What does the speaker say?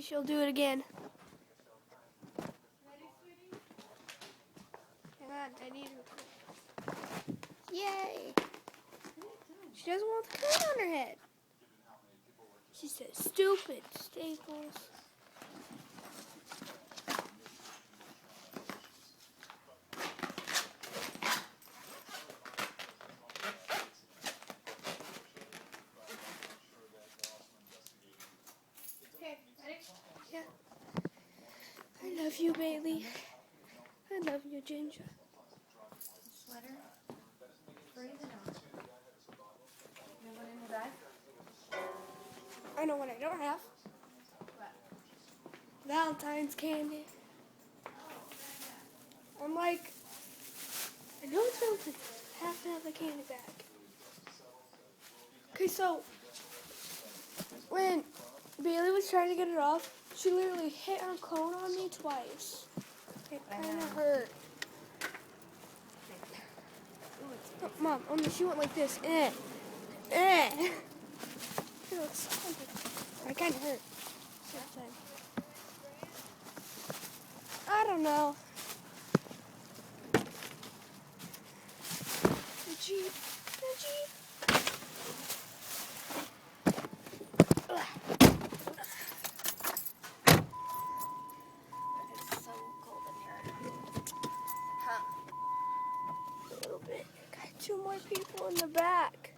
she'll do it again. Hang on, I need her. Yay! She doesn't want the cone on her head. She says, stupid Staples. Okay, ready? Yeah. I love you, Bailey. I love you, Ginger. Sweater. Freeze it out. You know what in the bag? I know what I don't have. What? Valentine's candy. I'm like, I know it's Valentine's. I have to have the candy bag. Okay, so when Bailey was trying to get it off, she literally hit her cone on me twice. It kind of hurt. Oh, Mom, she went like this. It looks I kind of hurt. I don't know. The Jeep. Ugh. It's so cold in here. Huh. A little bit. Got two more people in the back.